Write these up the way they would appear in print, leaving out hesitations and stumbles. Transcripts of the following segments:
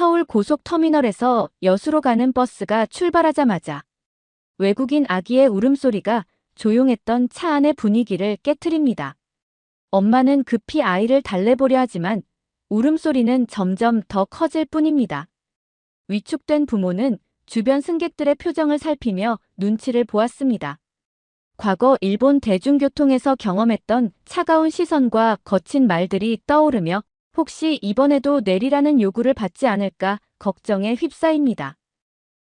서울 고속터미널에서 여수로 가는 버스가 출발하자마자 외국인 아기의 울음소리가 조용했던 차 안의 분위기를 깨트립니다. 엄마는 급히 아이를 달래보려 하지만 울음소리는 점점 더 커질 뿐입니다. 위축된 부모는 주변 승객들의 표정을 살피며 눈치를 보았습니다. 과거 일본 대중교통에서 경험했던 차가운 시선과 거친 말들이 떠오르며 혹시 이번에도 내리라는 요구를 받지 않을까 걱정에 휩싸입니다.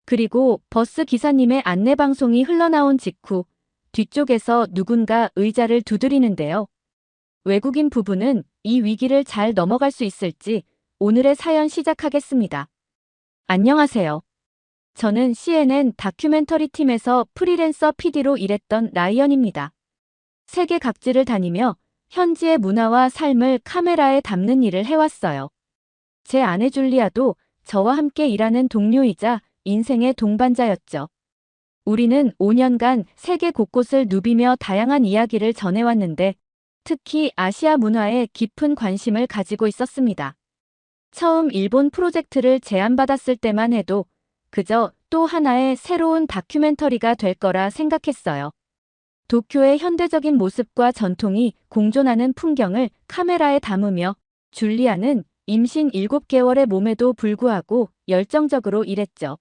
그리고 버스 기사님의 안내방송이 흘러나온 직후 뒤쪽에서 누군가 의자를 두드리는데요. 외국인 부부는 이 위기를 잘 넘어갈 수 있을지 오늘의 사연 시작하겠습니다. 안녕하세요. 저는 CNN 다큐멘터리 팀에서 프리랜서 PD로 일했던 라이언입니다. 세계 각지를 다니며 현지의 문화와 삶을 카메라에 담는 일을 해왔어요. 제 아내 줄리아도 저와 함께 일하는 동료이자 인생의 동반자였죠. 우리는 5년간 세계 곳곳을 누비며 다양한 이야기를 전해왔는데 특히 아시아 문화에 깊은 관심을 가지고 있었습니다. 처음 일본 프로젝트를 제안받았을 때만 해도 그저 또 하나의 새로운 다큐멘터리가 될 거라 생각했어요. 도쿄의 현대적인 모습과 전통이 공존하는 풍경을 카메라에 담으며 줄리아는 임신 7개월의 몸에도 불구하고 열정적으로 일했죠.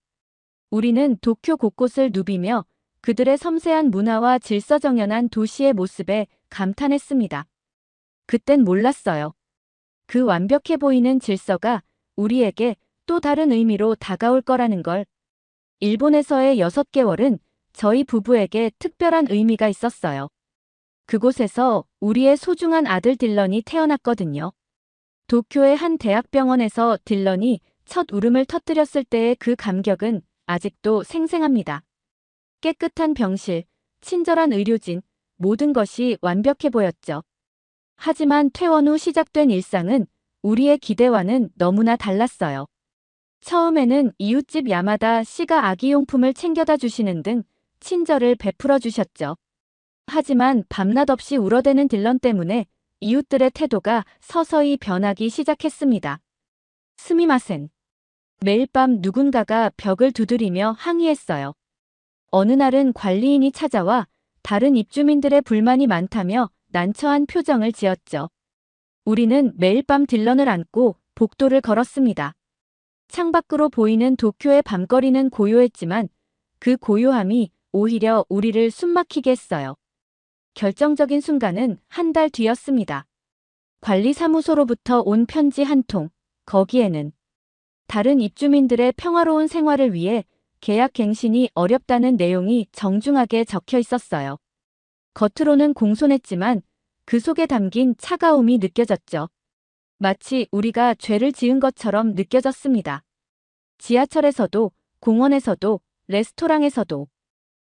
우리는 도쿄 곳곳을 누비며 그들의 섬세한 문화와 질서정연한 도시의 모습에 감탄했습니다. 그땐 몰랐어요. 그 완벽해 보이는 질서가 우리에게 또 다른 의미로 다가올 거라는 걸. 일본에서의 6개월은 저희 부부에게 특별한 의미가 있었어요. 그곳에서 우리의 소중한 아들 딜런이 태어났거든요. 도쿄의 한 대학병원에서 딜런이 첫 울음을 터뜨렸을 때의 그 감격은 아직도 생생합니다. 깨끗한 병실, 친절한 의료진, 모든 것이 완벽해 보였죠. 하지만 퇴원 후 시작된 일상은 우리의 기대와는 너무나 달랐어요. 처음에는 이웃집 야마다 씨가 아기용품을 챙겨다 주시는 등 친절을 베풀어 주셨죠. 하지만 밤낮 없이 울어대는 딜런 때문에 이웃들의 태도가 서서히 변하기 시작했습니다. 스미마센. 매일 밤 누군가가 벽을 두드리며 항의했어요. 어느 날은 관리인이 찾아와 다른 입주민들의 불만이 많다며 난처한 표정을 지었죠. 우리는 매일 밤 딜런을 안고 복도를 걸었습니다. 창밖으로 보이는 도쿄의 밤거리는 고요했지만 그 고요함이 오히려 우리를 숨막히게 했어요. 결정적인 순간은 한 달 뒤였습니다. 관리사무소로부터 온 편지 한 통, 거기에는 다른 입주민들의 평화로운 생활을 위해 계약 갱신이 어렵다는 내용이 정중하게 적혀 있었어요. 겉으로는 공손했지만 그 속에 담긴 차가움이 느껴졌죠. 마치 우리가 죄를 지은 것처럼 느껴졌습니다. 지하철에서도, 공원에서도, 레스토랑에서도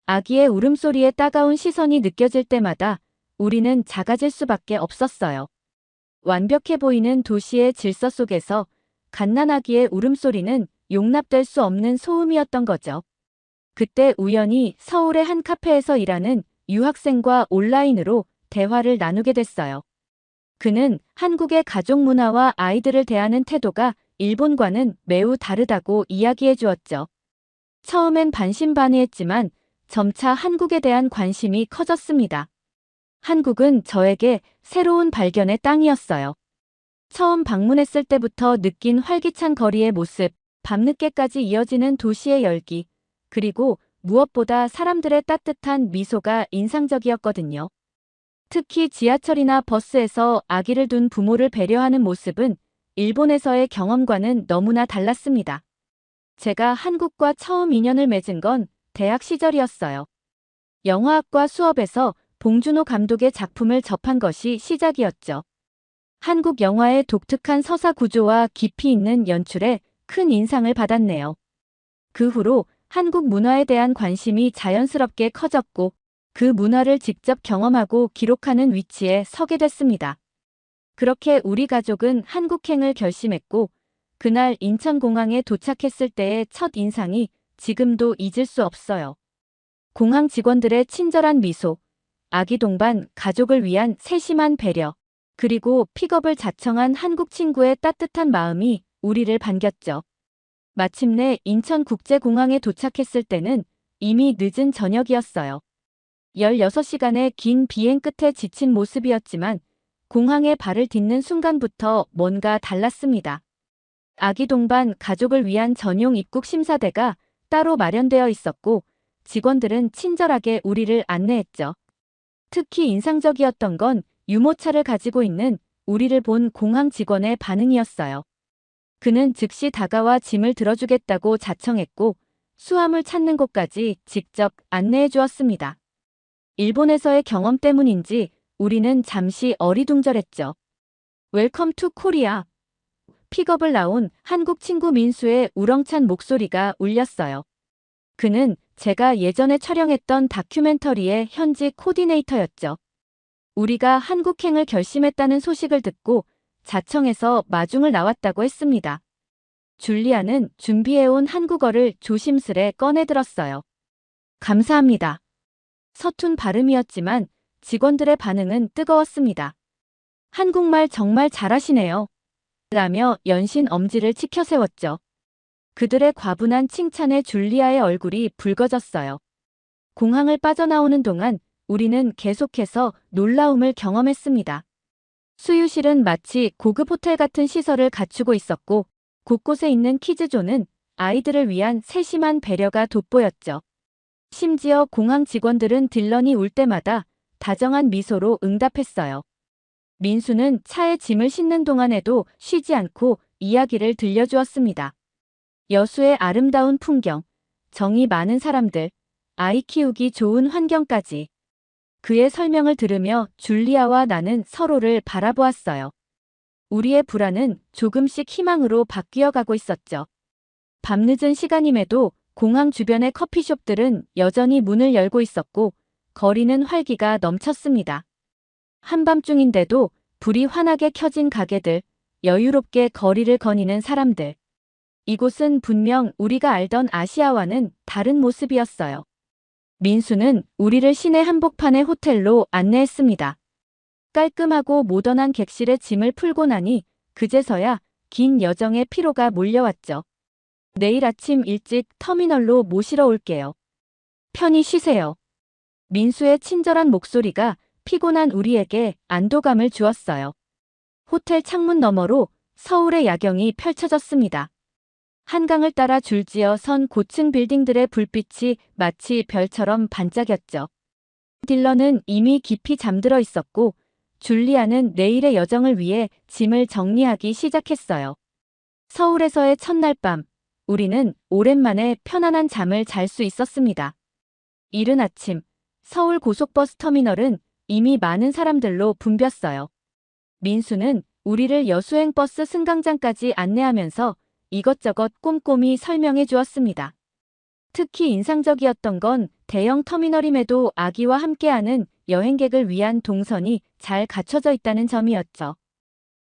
아기의 울음소리에 따가운 시선이 느껴질 때마다 우리는 작아질 수밖에 없었어요. 완벽해 보이는 도시의 질서 속에서 갓난아기의 울음소리는 용납될 수 없는 소음이었던 거죠. 그때 우연히 서울의 한 카페에서 일하는 유학생과 온라인으로 대화를 나누게 됐어요. 그는 한국의 가족 문화와 아이들을 대하는 태도가 일본과는 매우 다르다고 이야기해 주었죠. 처음엔 반신반의했지만 점차 한국에 대한 관심이 커졌습니다. 한국은 저에게 새로운 발견의 땅이었어요. 처음 방문했을 때부터 느낀 활기찬 거리의 모습, 밤늦게까지 이어지는 도시의 열기, 그리고 무엇보다 사람들의 따뜻한 미소가 인상적이었거든요. 특히 지하철이나 버스에서 아기를 둔 부모를 배려하는 모습은 일본에서의 경험과는 너무나 달랐습니다. 제가 한국과 처음 인연을 맺은 건 대학 시절이었어요. 영화학과 수업에서 봉준호 감독의 작품을 접한 것이 시작이었죠. 한국 영화의 독특한 서사 구조와 깊이 있는 연출에 큰 인상을 받았네요. 그 후로 한국 문화에 대한 관심이 자연스럽게 커졌고 그 문화를 직접 경험하고 기록하는 위치에 서게 됐습니다. 그렇게 우리 가족은 한국행을 결심했고 그날 인천공항에 도착했을 때의 첫 인상이 지금도 잊을 수 없어요. 공항 직원들의 친절한 미소, 아기 동반 가족을 위한 세심한 배려, 그리고 픽업을 자청한 한국 친구의 따뜻한 마음이 우리를 반겼죠. 마침내 인천국제공항에 도착했을 때는 이미 늦은 저녁이었어요. 16시간의 긴 비행 끝에 지친 모습이었지만 공항에 발을 딛는 순간부터 뭔가 달랐습니다. 아기 동반 가족을 위한 전용 입국 심사대가 따로 마련되어 있었고 직원들은 친절하게 우리를 안내했죠. 특히 인상적이었던 건 유모차를 가지고 있는 우리를 본 공항 직원의 반응이었어요. 그는 즉시 다가와 짐을 들어주겠다고 자청했고 수화물 찾는 곳까지 직접 안내해 주었습니다. 일본에서의 경험 때문인지 우리는 잠시 어리둥절했죠. 웰컴 투 코리아. 픽업을 나온 한국 친구 민수의 우렁찬 목소리가 울렸어요. 그는 제가 예전에 촬영했던 다큐멘터리의 현지 코디네이터였죠. 우리가 한국행을 결심했다는 소식을 듣고 자청해서 마중을 나왔다고 했습니다. 줄리아는 준비해온 한국어를 조심스레 꺼내들었어요. 감사합니다. 서툰 발음이었지만 직원들의 반응은 뜨거웠습니다. 한국말 정말 잘하시네요. 라며 연신 엄지를 치켜 세웠죠. 그들의 과분한 칭찬에 줄리아의 얼굴이 붉어졌어요. 공항을 빠져나오는 동안 우리는 계속해서 놀라움을 경험했습니다. 수유실은 마치 고급 호텔 같은 시설을 갖추고 있었고 곳곳에 있는 키즈존은 아이들을 위한 세심한 배려가 돋보였죠. 심지어 공항 직원들은 딜런이 울 때마다 다정한 미소로 응답했어요. 민수는 차에 짐을 싣는 동안에도 쉬지 않고 이야기를 들려주었습니다. 여수의 아름다운 풍경, 정이 많은 사람들, 아이 키우기 좋은 환경까지. 그의 설명을 들으며 줄리아와 나는 서로를 바라보았어요. 우리의 불안은 조금씩 희망으로 바뀌어 가고 있었죠. 밤늦은 시간임에도 공항 주변의 커피숍들은 여전히 문을 열고 있었고 거리는 활기가 넘쳤습니다. 한밤중인데도 불이 환하게 켜진 가게들, 여유롭게 거리를 거니는 사람들. 이곳은 분명 우리가 알던 아시아와는 다른 모습이었어요. 민수는 우리를 시내 한복판의 호텔로 안내했습니다. 깔끔하고 모던한 객실에 짐을 풀고 나니 그제서야 긴 여정의 피로가 몰려왔죠. 내일 아침 일찍 터미널로 모시러 올게요. 편히 쉬세요. 민수의 친절한 목소리가 피곤한 우리에게 안도감을 주었어요. 호텔 창문 너머로 서울의 야경이 펼쳐졌습니다. 한강을 따라 줄지어 선 고층 빌딩들의 불빛이 마치 별처럼 반짝였죠. 딜런은 이미 깊이 잠들어 있었고 줄리아는 내일의 여정을 위해 짐을 정리하기 시작했어요. 서울에서의 첫날 밤, 우리는 오랜만에 편안한 잠을 잘 수 있었습니다. 이른 아침, 서울 고속버스 터미널은 이미 많은 사람들로 붐볐어요. 민수는 우리를 여수행 버스 승강장까지 안내하면서 이것저것 꼼꼼히 설명해 주었습니다. 특히 인상적이었던 건 대형 터미널임에도 아기와 함께하는 여행객을 위한 동선이 잘 갖춰져 있다는 점이었죠.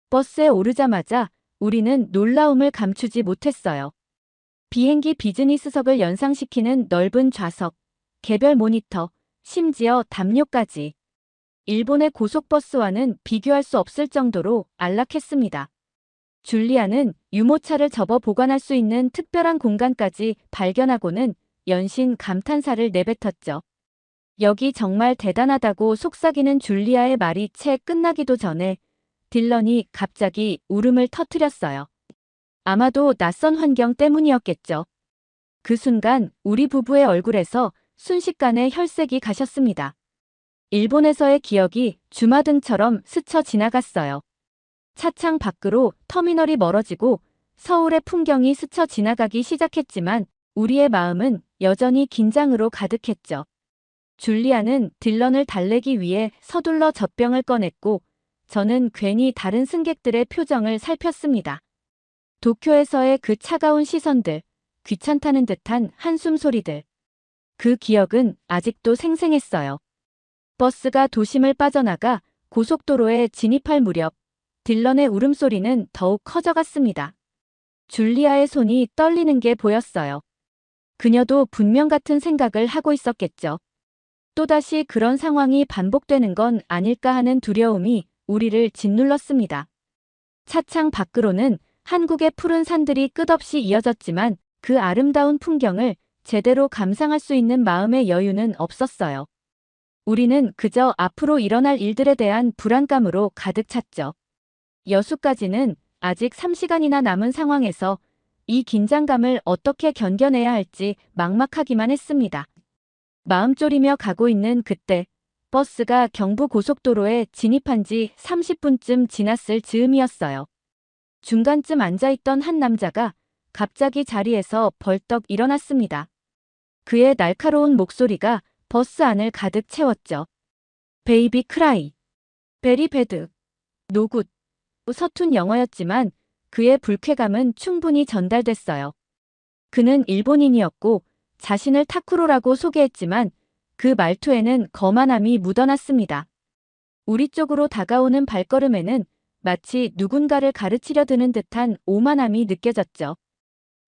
버스에 오르자마자 우리는 놀라움을 감추지 못했어요. 비행기 비즈니스석을 연상시키는 넓은 좌석, 개별 모니터, 심지어 담요까지. 일본의 고속버스와는 비교할 수 없을 정도로 안락했습니다. 줄리아는 유모차를 접어 보관할 수 있는 특별한 공간까지 발견하고는 연신 감탄사를 내뱉었죠. 여기 정말 대단하다고 속삭이는 줄리아의 말이 채 끝나기도 전에 딜런이 갑자기 울음을 터뜨렸어요. 아마도 낯선 환경 때문이었겠죠. 그 순간 우리 부부의 얼굴에서 순식간에 혈색이 가셨습니다. 일본에서의 기억이 주마등처럼 스쳐 지나갔어요. 차창 밖으로 터미널이 멀어지고 서울의 풍경이 스쳐 지나가기 시작했지만 우리의 마음은 여전히 긴장으로 가득했죠. 줄리아는 딜런을 달래기 위해 서둘러 젖병을 꺼냈고 저는 괜히 다른 승객들의 표정을 살폈습니다. 도쿄에서의 그 차가운 시선들, 귀찮다는 듯한 한숨 소리들. 그 기억은 아직도 생생했어요. 버스가 도심을 빠져나가 고속도로에 진입할 무렵 딜런의 울음소리는 더욱 커져갔습니다. 줄리아의 손이 떨리는 게 보였어요. 그녀도 분명 같은 생각을 하고 있었겠죠. 또다시 그런 상황이 반복되는 건 아닐까 하는 두려움이 우리를 짓눌렀습니다. 차창 밖으로는 한국의 푸른 산들이 끝없이 이어졌지만 그 아름다운 풍경을 제대로 감상할 수 있는 마음의 여유는 없었어요. 우리는 그저 앞으로 일어날 일들에 대한 불안감으로 가득 찼죠. 여수까지는 아직 3시간이나 남은 상황에서 이 긴장감을 어떻게 견뎌내야 할지 막막하기만 했습니다. 마음 졸이며 가고 있는 그때 버스가 경부고속도로에 진입한 지 30분쯤 지났을 즈음이었어요. 중간쯤 앉아있던 한 남자가 갑자기 자리에서 벌떡 일어났습니다. 그의 날카로운 목소리가 버스 안을 가득 채웠죠. 베이비 크라이, 베리 배드, 노굿. 서툰 영어였지만 그의 불쾌감은 충분히 전달됐어요. 그는 일본인이었고 자신을 타쿠로라고 소개했지만 그 말투에는 거만함이 묻어났습니다. 우리 쪽으로 다가오는 발걸음에는 마치 누군가를 가르치려 드는 듯한 오만함이 느껴졌죠.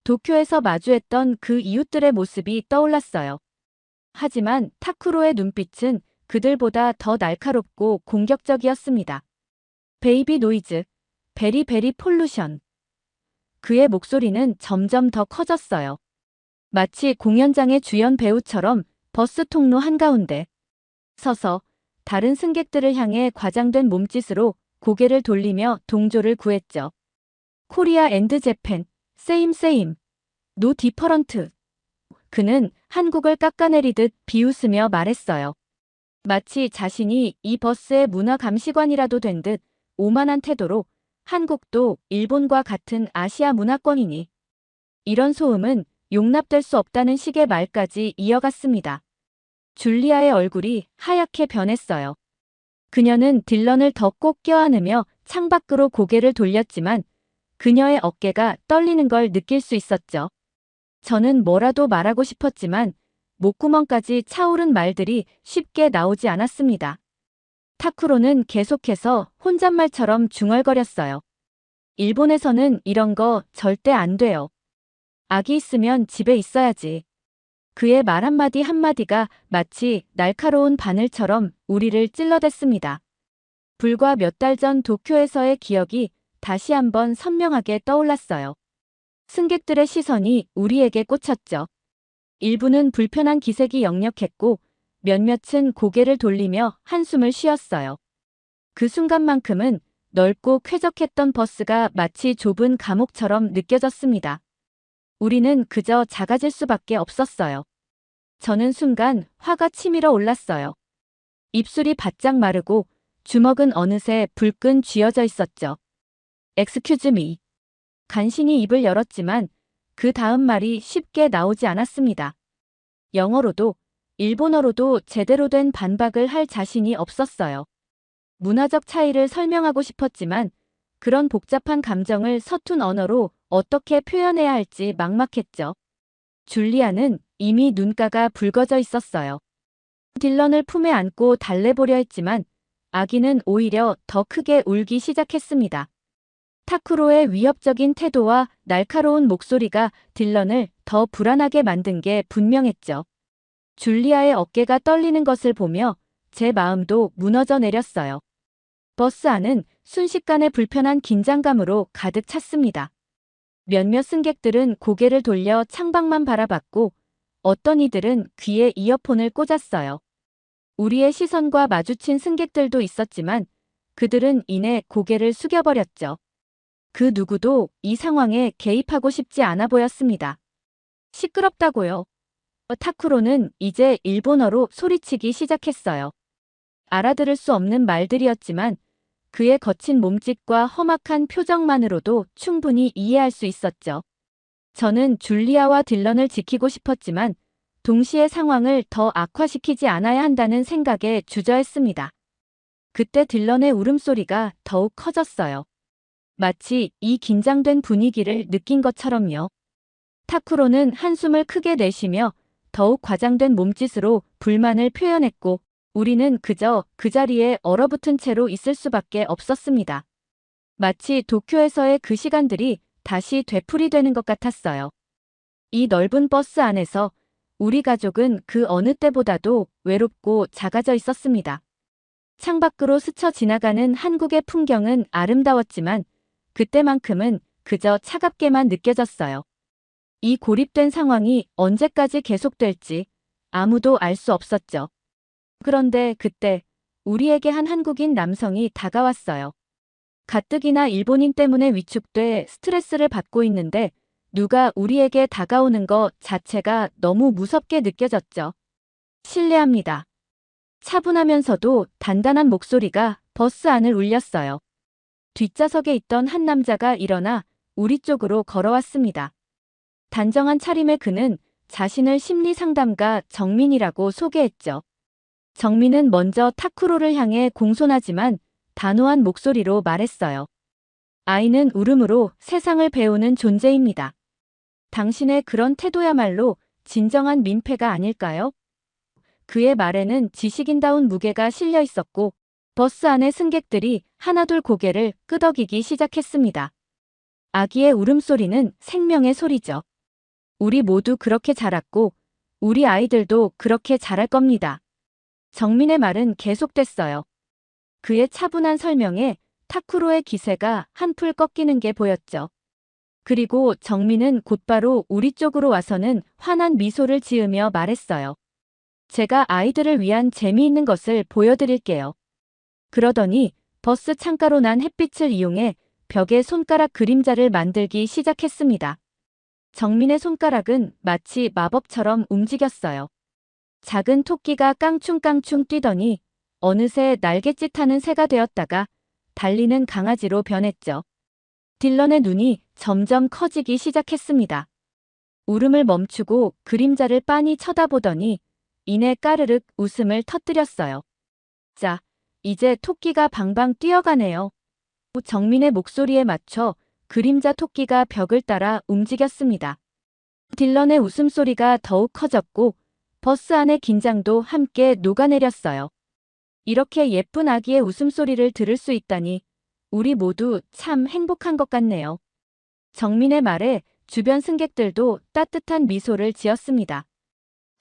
도쿄에서 마주했던 그 이웃들의 모습이 떠올랐어요. 하지만 타쿠로의 눈빛은 그들보다 더 날카롭고 공격적이었습니다. 베이비 노이즈, 베리 베리 폴루션. 그의 목소리는 점점 더 커졌어요. 마치 공연장의 주연 배우처럼 버스 통로 한가운데 서서 다른 승객들을 향해 과장된 몸짓으로 고개를 돌리며 동조를 구했죠. 코리아 앤드 재팬, 세임 세임, 노 디퍼런트. 그는 한국을 깎아내리듯 비웃으며 말했어요. 마치 자신이 이 버스의 문화 감시관이라도 된 듯 오만한 태도로 한국도 일본과 같은 아시아 문화권이니. 이런 소음은 용납될 수 없다는 식의 말까지 이어갔습니다. 줄리아의 얼굴이 하얗게 변했어요. 그녀는 딜런을 더 꼭 껴안으며 창밖으로 고개를 돌렸지만 그녀의 어깨가 떨리는 걸 느낄 수 있었죠. 저는 뭐라도 말하고 싶었지만 목구멍까지 차오른 말들이 쉽게 나오지 않았습니다. 타쿠로는 계속해서 혼잣말처럼 중얼거렸어요. 일본에서는 이런 거 절대 안 돼요. 아기 있으면 집에 있어야지. 그의 말 한마디 한마디가 마치 날카로운 바늘처럼 우리를 찔러댔습니다. 불과 몇 달 전 도쿄에서의 기억이 다시 한번 선명하게 떠올랐어요. 승객들의 시선이 우리에게 꽂혔죠. 일부는 불편한 기색이 역력했고 몇몇은 고개를 돌리며 한숨을 쉬었어요. 그 순간만큼은 넓고 쾌적했던 버스가 마치 좁은 감옥처럼 느껴졌습니다. 우리는 그저 작아질 수밖에 없었어요. 저는 순간 화가 치밀어 올랐어요. 입술이 바짝 마르고 주먹은 어느새 불끈 쥐어져 있었죠. Excuse me. 간신히 입을 열었지만 그 다음 말이 쉽게 나오지 않았습니다. 영어로도 일본어로도 제대로 된 반박을 할 자신이 없었어요. 문화적 차이를 설명하고 싶었지만 그런 복잡한 감정을 서툰 언어로 어떻게 표현해야 할지 막막했죠. 줄리아는 이미 눈가가 붉어져 있었어요. 딜런을 품에 안고 달래보려 했지만 아기는 오히려 더 크게 울기 시작했습니다. 타쿠로의 위협적인 태도와 날카로운 목소리가 딜런을 더 불안하게 만든 게 분명했죠. 줄리아의 어깨가 떨리는 것을 보며 제 마음도 무너져 내렸어요. 버스 안은 순식간에 불편한 긴장감으로 가득 찼습니다. 몇몇 승객들은 고개를 돌려 창밖만 바라봤고 어떤 이들은 귀에 이어폰을 꽂았어요. 우리의 시선과 마주친 승객들도 있었지만 그들은 이내 고개를 숙여버렸죠. 그 누구도 이 상황에 개입하고 싶지 않아 보였습니다. 시끄럽다고요. 타쿠로는 이제 일본어로 소리치기 시작했어요. 알아들을 수 없는 말들이었지만 그의 거친 몸짓과 험악한 표정만으로도 충분히 이해할 수 있었죠. 저는 줄리아와 딜런을 지키고 싶었지만 동시에 상황을 더 악화시키지 않아야 한다는 생각에 주저했습니다. 그때 딜런의 울음소리가 더욱 커졌어요. 마치 이 긴장된 분위기를 느낀 것처럼요. 타쿠로는 한숨을 크게 내쉬며 더욱 과장된 몸짓으로 불만을 표현했고 우리는 그저 그 자리에 얼어붙은 채로 있을 수밖에 없었습니다. 마치 도쿄에서의 그 시간들이 다시 되풀이되는 것 같았어요. 이 넓은 버스 안에서 우리 가족은 그 어느 때보다도 외롭고 작아져 있었습니다. 창밖으로 스쳐 지나가는 한국의 풍경은 아름다웠지만 그때만큼은 그저 차갑게만 느껴졌어요. 이 고립된 상황이 언제까지 계속될지 아무도 알 수 없었죠. 그런데 그때 우리에게 한 한국인 남성이 다가왔어요. 가뜩이나 일본인 때문에 위축돼 스트레스를 받고 있는데 누가 우리에게 다가오는 것 자체가 너무 무섭게 느껴졌죠. 실례합니다. 차분하면서도 단단한 목소리가 버스 안을 울렸어요. 뒷좌석에 있던 한 남자가 일어나 우리 쪽으로 걸어왔습니다. 단정한 차림의 그는 자신을 심리상담가 정민이라고 소개했죠. 정민은 먼저 타쿠로를 향해 공손하지만 단호한 목소리로 말했어요. 아이는 울음으로 세상을 배우는 존재입니다. 당신의 그런 태도야말로 진정한 민폐가 아닐까요? 그의 말에는 지식인다운 무게가 실려 있었고 버스 안의 승객들이 하나둘 고개를 끄덕이기 시작했습니다. 아기의 울음소리는 생명의 소리죠. 우리 모두 그렇게 자랐고 우리 아이들도 그렇게 자랄 겁니다. 정민의 말은 계속됐어요. 그의 차분한 설명에 타쿠로의 기세가 한풀 꺾이는 게 보였죠. 그리고 정민은 곧바로 우리 쪽으로 와서는 환한 미소를 지으며 말했어요. 제가 아이들을 위한 재미있는 것을 보여드릴게요. 그러더니 버스 창가로 난 햇빛을 이용해 벽에 손가락 그림자를 만들기 시작했습니다. 정민의 손가락은 마치 마법처럼 움직였어요. 작은 토끼가 깡충깡충 뛰더니 어느새 날갯짓하는 새가 되었다가 달리는 강아지로 변했죠. 딜런의 눈이 점점 커지기 시작했습니다. 울음을 멈추고 그림자를 빤히 쳐다보더니 이내 까르륵 웃음을 터뜨렸어요. 자, 이제 토끼가 방방 뛰어가네요. 정민의 목소리에 맞춰 그림자 토끼가 벽을 따라 움직였습니다. 딜런의 웃음소리가 더욱 커졌고 버스 안의 긴장도 함께 녹아내렸어요. 이렇게 예쁜 아기의 웃음소리를 들을 수 있다니 우리 모두 참 행복한 것 같네요. 정민의 말에 주변 승객들도 따뜻한 미소를 지었습니다.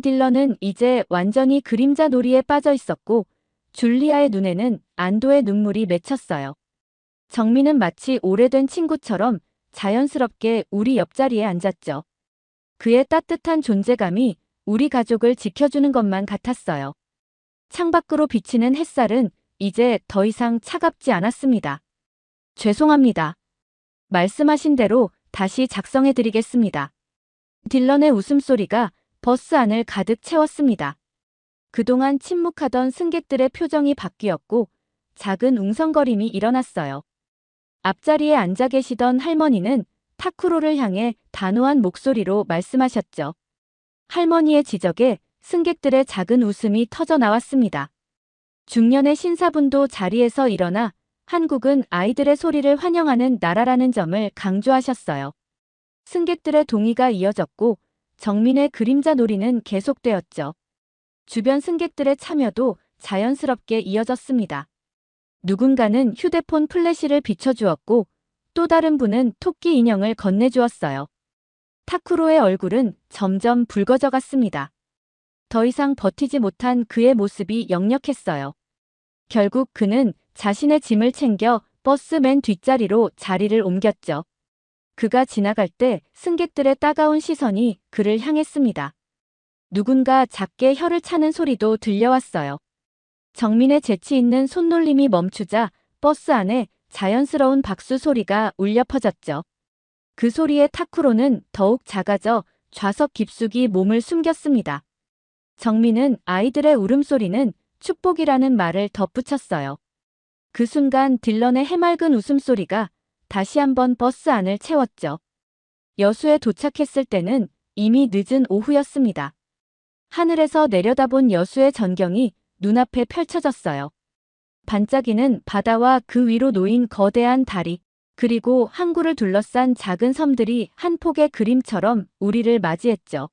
딜런은 이제 완전히 그림자 놀이에 빠져 있었고 줄리아의 눈에는 안도의 눈물이 맺혔어요. 정민은 마치 오래된 친구처럼 자연스럽게 우리 옆자리에 앉았죠. 그의 따뜻한 존재감이 우리 가족을 지켜주는 것만 같았어요. 창밖으로 비치는 햇살은 이제 더 이상 차갑지 않았습니다. 죄송합니다. 말씀하신 대로 다시 작성해드리겠습니다. 딜런의 웃음소리가 버스 안을 가득 채웠습니다. 그동안 침묵하던 승객들의 표정이 바뀌었고 작은 웅성거림이 일어났어요. 앞자리에 앉아 계시던 할머니는 타쿠로를 향해 단호한 목소리로 말씀하셨죠. 할머니의 지적에 승객들의 작은 웃음이 터져 나왔습니다. 중년의 신사분도 자리에서 일어나 한국은 아이들의 소리를 환영하는 나라라는 점을 강조하셨어요. 승객들의 동의가 이어졌고 정민의 그림자 놀이는 계속되었죠. 주변 승객들의 참여도 자연스럽게 이어졌습니다. 누군가는 휴대폰 플래시를 비춰주었고 또 다른 분은 토끼 인형을 건네주었어요. 타쿠로의 얼굴은 점점 붉어져 갔습니다. 더 이상 버티지 못한 그의 모습이 역력했어요. 결국 그는 자신의 짐을 챙겨 버스 맨 뒷자리로 자리를 옮겼죠. 그가 지나갈 때 승객들의 따가운 시선이 그를 향했습니다. 누군가 작게 혀를 차는 소리도 들려왔어요. 정민의 재치 있는 손놀림이 멈추자 버스 안에 자연스러운 박수 소리가 울려 퍼졌죠. 그 소리에 타쿠로는 더욱 작아져 좌석 깊숙이 몸을 숨겼습니다. 정민은 아이들의 울음소리는 축복이라는 말을 덧붙였어요. 그 순간 딜런의 해맑은 웃음소리가 다시 한번 버스 안을 채웠죠. 여수에 도착했을 때는 이미 늦은 오후였습니다. 하늘에서 내려다본 여수의 전경이 눈앞에 펼쳐졌어요. 반짝이는 바다와 그 위로 놓인 거대한 다리, 그리고 항구를 둘러싼 작은 섬들이 한 폭의 그림처럼 우리를 맞이했죠.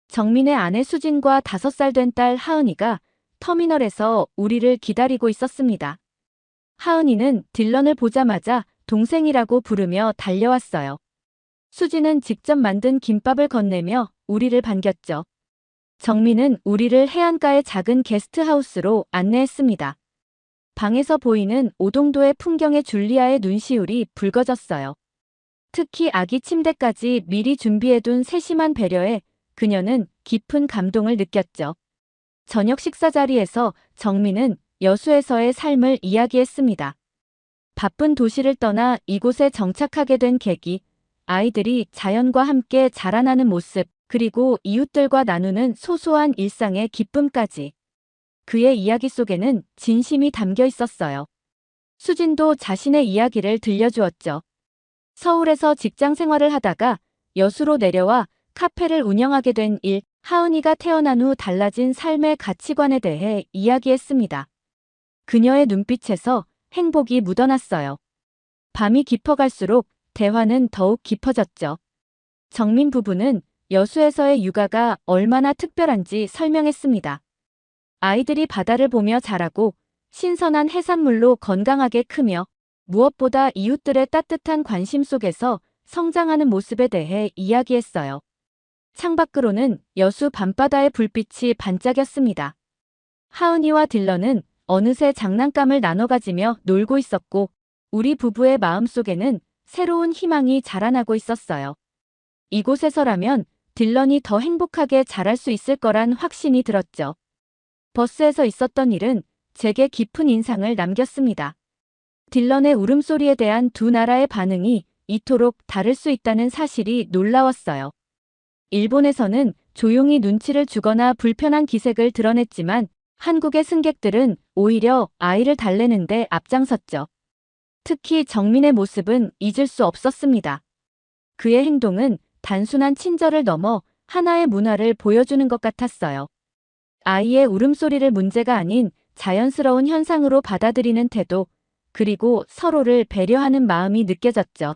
정민의 아내 수진과 5살 된 딸 하은이가 터미널에서 우리를 기다리고 있었습니다. 하은이는 딜런을 보자마자 동생이라고 부르며 달려왔어요. 수진은 직접 만든 김밥을 건네며 우리를 반겼죠. 정민은 우리를 해안가의 작은 게스트하우스로 안내했습니다. 방에서 보이는 오동도의 풍경에 줄리아의 눈시울이 붉어졌어요. 특히 아기 침대까지 미리 준비해둔 세심한 배려에 그녀는 깊은 감동을 느꼈죠. 저녁 식사 자리에서 정민은 여수에서의 삶을 이야기했습니다. 바쁜 도시를 떠나 이곳에 정착하게 된 계기, 아이들이 자연과 함께 자라나는 모습, 그리고 이웃들과 나누는 소소한 일상의 기쁨까지. 그의 이야기 속에는 진심이 담겨 있었어요. 수진도 자신의 이야기를 들려주었죠. 서울에서 직장 생활을 하다가 여수로 내려와 카페를 운영하게 된 하은이가 태어난 후 달라진 삶의 가치관에 대해 이야기했습니다. 그녀의 눈빛에서 행복이 묻어났어요. 밤이 깊어갈수록 대화는 더욱 깊어졌죠. 정민 부부는 여수에서의 육아가 얼마나 특별한지 설명했습니다. 아이들이 바다를 보며 자라고 신선한 해산물로 건강하게 크며 무엇보다 이웃들의 따뜻한 관심 속에서 성장하는 모습에 대해 이야기했어요. 창밖으로는 여수 밤바다의 불빛이 반짝였습니다. 하은이와 딜런은 어느새 장난감을 나눠 가지며 놀고 있었고 우리 부부의 마음속에는 새로운 희망이 자라나고 있었어요. 이곳에서라면 딜런이 더 행복하게 자랄 수 있을 거란 확신이 들었죠. 버스에서 있었던 일은 제게 깊은 인상을 남겼습니다. 딜런의 울음소리에 대한 두 나라의 반응이 이토록 다를 수 있다는 사실이 놀라웠어요. 일본에서는 조용히 눈치를 주거나 불편한 기색을 드러냈지만 한국의 승객들은 오히려 아이를 달래는데 앞장섰죠. 특히 정민의 모습은 잊을 수 없었습니다. 그의 행동은 단순한 친절을 넘어 하나의 문화를 보여주는 것 같았어요. 아이의 울음소리를 문제가 아닌 자연스러운 현상으로 받아들이는 태도, 그리고 서로를 배려하는 마음이 느껴졌죠.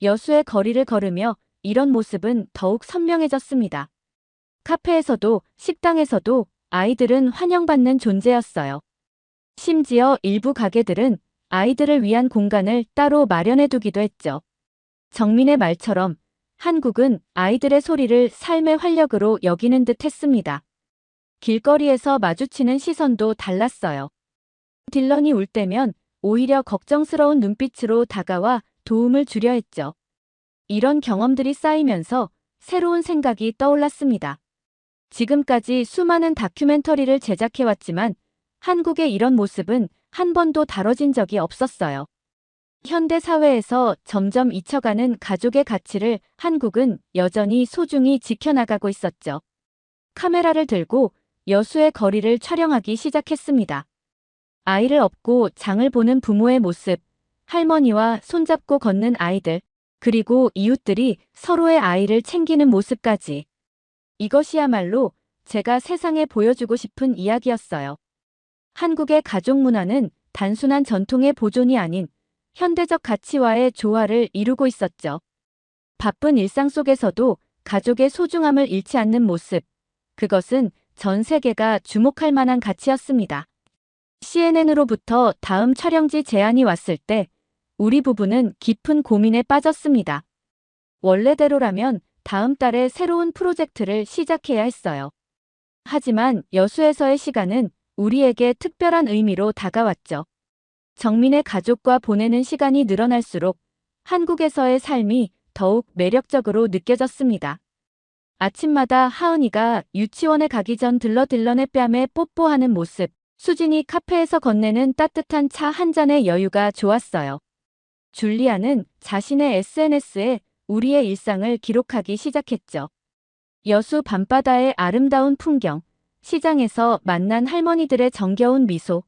여수의 거리를 걸으며 이런 모습은 더욱 선명해졌습니다. 카페에서도 식당에서도 아이들은 환영받는 존재였어요. 심지어 일부 가게들은 아이들을 위한 공간을 따로 마련해두기도 했죠. 정민의 말처럼 한국은 아이들의 소리를 삶의 활력으로 여기는 듯 했습니다. 길거리에서 마주치는 시선도 달랐어요. 딜런이 울 때면 오히려 걱정스러운 눈빛으로 다가와 도움을 주려 했죠. 이런 경험들이 쌓이면서 새로운 생각이 떠올랐습니다. 지금까지 수많은 다큐멘터리를 제작해왔지만 한국의 이런 모습은 한 번도 다뤄진 적이 없었어요. 현대 사회에서 점점 잊혀가는 가족의 가치를 한국은 여전히 소중히 지켜나가고 있었죠. 카메라를 들고 여수의 거리를 촬영하기 시작했습니다. 아이를 업고 장을 보는 부모의 모습, 할머니와 손잡고 걷는 아이들, 그리고 이웃들이 서로의 아이를 챙기는 모습까지. 이것이야말로 제가 세상에 보여주고 싶은 이야기였어요. 한국의 가족 문화는 단순한 전통의 보존이 아닌 현대적 가치와의 조화를 이루고 있었죠. 바쁜 일상 속에서도 가족의 소중함을 잃지 않는 모습, 그것은 전 세계가 주목할 만한 가치였습니다. CNN으로부터 다음 촬영지 제안이 왔을 때 우리 부부는 깊은 고민에 빠졌습니다. 원래대로라면 다음 달에 새로운 프로젝트를 시작해야 했어요. 하지만 여수에서의 시간은 우리에게 특별한 의미로 다가왔죠. 정민의 가족과 보내는 시간이 늘어날수록 한국에서의 삶이 더욱 매력적으로 느껴졌습니다. 아침마다 하은이가 유치원에 가기 전 딜런의 뺨에 뽀뽀하는 모습, 수진이 카페에서 건네는 따뜻한 차 한 잔의 여유가 좋았어요. 줄리아는 자신의 SNS에 우리의 일상을 기록하기 시작했죠. 여수 밤바다의 아름다운 풍경, 시장에서 만난 할머니들의 정겨운 미소,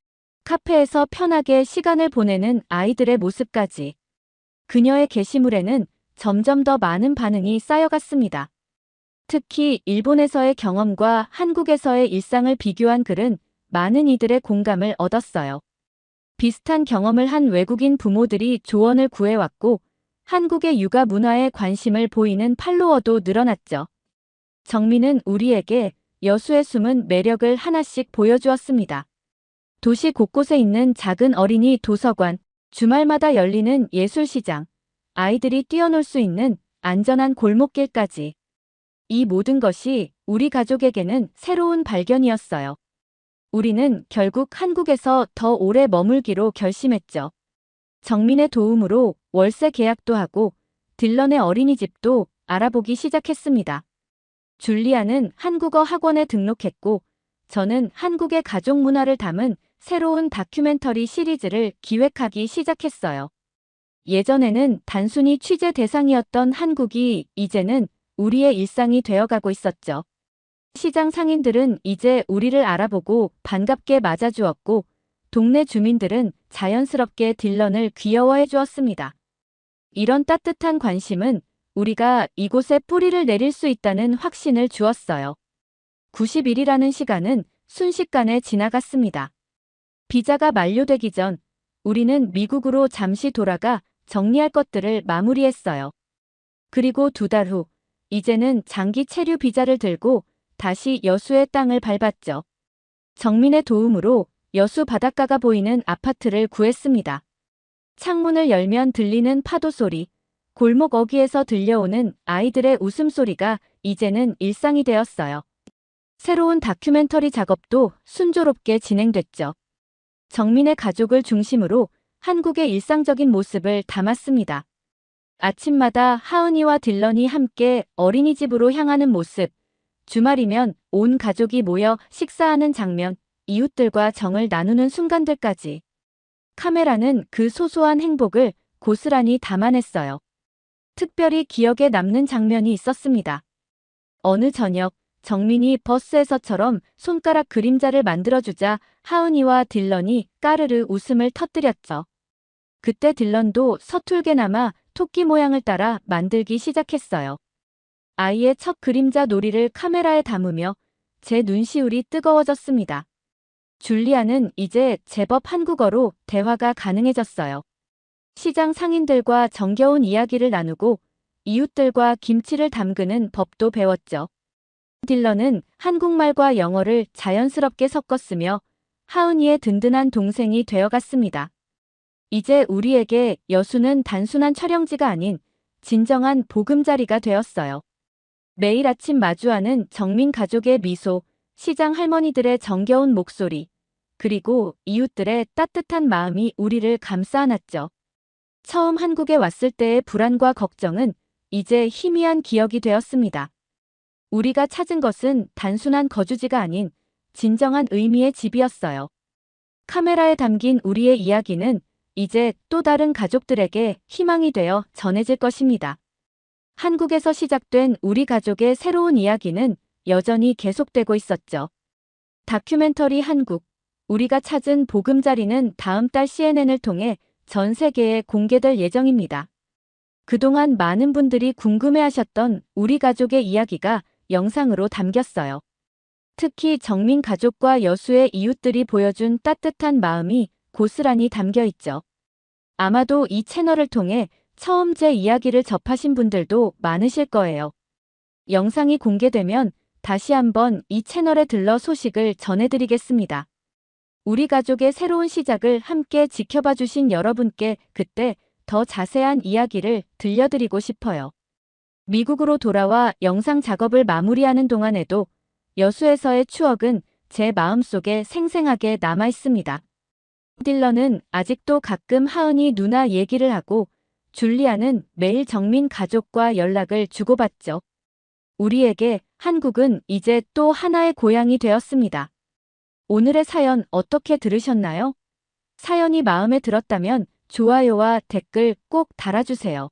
카페에서 편하게 시간을 보내는 아이들의 모습까지. 그녀의 게시물에는 점점 더 많은 반응이 쌓여갔습니다. 특히 일본에서의 경험과 한국에서의 일상을 비교한 글은 많은 이들의 공감을 얻었어요. 비슷한 경험을 한 외국인 부모들이 조언을 구해왔고 한국의 육아 문화에 관심을 보이는 팔로워도 늘어났죠. 정민은 우리에게 여수의 숨은 매력을 하나씩 보여주었습니다. 도시 곳곳에 있는 작은 어린이 도서관, 주말마다 열리는 예술시장, 아이들이 뛰어놀 수 있는 안전한 골목길까지. 이 모든 것이 우리 가족에게는 새로운 발견이었어요. 우리는 결국 한국에서 더 오래 머물기로 결심했죠. 정민의 도움으로 월세 계약도 하고 딜런의 어린이집도 알아보기 시작했습니다. 줄리아는 한국어 학원에 등록했고, 저는 한국의 가족 문화를 담은 새로운 다큐멘터리 시리즈를 기획하기 시작했어요. 예전에는 단순히 취재 대상이었던 한국이 이제는 우리의 일상이 되어가고 있었죠. 시장 상인들은 이제 우리를 알아보고 반갑게 맞아주었고, 동네 주민들은 자연스럽게 딜런을 귀여워해 주었습니다. 이런 따뜻한 관심은 우리가 이곳에 뿌리를 내릴 수 있다는 확신을 주었어요. 90일이라는 시간은 순식간에 지나갔습니다. 비자가 만료되기 전 우리는 미국으로 잠시 돌아가 정리할 것들을 마무리했어요. 그리고 2달 후, 이제는 장기 체류 비자를 들고 다시 여수의 땅을 밟았죠. 정민의 도움으로 여수 바닷가가 보이는 아파트를 구했습니다. 창문을 열면 들리는 파도 소리, 골목 어귀에서 들려오는 아이들의 웃음소리가 이제는 일상이 되었어요. 새로운 다큐멘터리 작업도 순조롭게 진행됐죠. 정민의 가족을 중심으로 한국의 일상적인 모습을 담았습니다. 아침마다 하은이와 딜런이 함께 어린이집으로 향하는 모습, 주말이면 온 가족이 모여 식사하는 장면, 이웃들과 정을 나누는 순간들까지. 카메라는 그 소소한 행복을 고스란히 담아냈어요. 특별히 기억에 남는 장면이 있었습니다. 어느 저녁, 정민이 버스에서처럼 손가락 그림자를 만들어주자 하은이와 딜런이 까르르 웃음을 터뜨렸죠. 그때 딜런도 서툴게나마 토끼 모양을 따라 만들기 시작했어요. 아이의 첫 그림자 놀이를 카메라에 담으며 제 눈시울이 뜨거워졌습니다. 줄리아는 이제 제법 한국어로 대화가 가능해졌어요. 시장 상인들과 정겨운 이야기를 나누고 이웃들과 김치를 담그는 법도 배웠죠. 딜런은 한국말과 영어를 자연스럽게 섞었으며 하은이의 든든한 동생이 되어갔습니다. 이제 우리에게 여수는 단순한 촬영지가 아닌 진정한 보금자리가 되었어요. 매일 아침 마주하는 정민 가족의 미소, 시장 할머니들의 정겨운 목소리, 그리고 이웃들의 따뜻한 마음이 우리를 감싸 안았죠. 처음 한국에 왔을 때의 불안과 걱정은 이제 희미한 기억이 되었습니다. 우리가 찾은 것은 단순한 거주지가 아닌 진정한 의미의 집이었어요. 카메라에 담긴 우리의 이야기는 이제 또 다른 가족들에게 희망이 되어 전해질 것입니다. 한국에서 시작된 우리 가족의 새로운 이야기는 여전히 계속되고 있었죠. 다큐멘터리 한국, 우리가 찾은 보금자리는 다음 달 CNN을 통해 전 세계에 공개될 예정입니다. 그동안 많은 분들이 궁금해하셨던 우리 가족의 이야기가 영상으로 담겼어요. 특히 정민 가족과 여수의 이웃들이 보여준 따뜻한 마음이 고스란히 담겨 있죠. 아마도 이 채널을 통해 처음 제 이야기를 접하신 분들도 많으실 거예요. 영상이 공개되면 다시 한번 이 채널에 들러 소식을 전해드리겠습니다. 우리 가족의 새로운 시작을 함께 지켜봐 주신 여러분께 그때 더 자세한 이야기를 들려드리고 싶어요. 미국으로 돌아와 영상 작업을 마무리하는 동안에도 여수에서의 추억은 제 마음속에 생생하게 남아 있습니다. 딜런은 아직도 가끔 하은이 누나 얘기를 하고 줄리아는 매일 정민 가족과 연락을 주고받죠. 우리에게 한국은 이제 또 하나의 고향이 되었습니다. 오늘의 사연 어떻게 들으셨나요? 사연이 마음에 들었다면 좋아요와 댓글 꼭 달아주세요.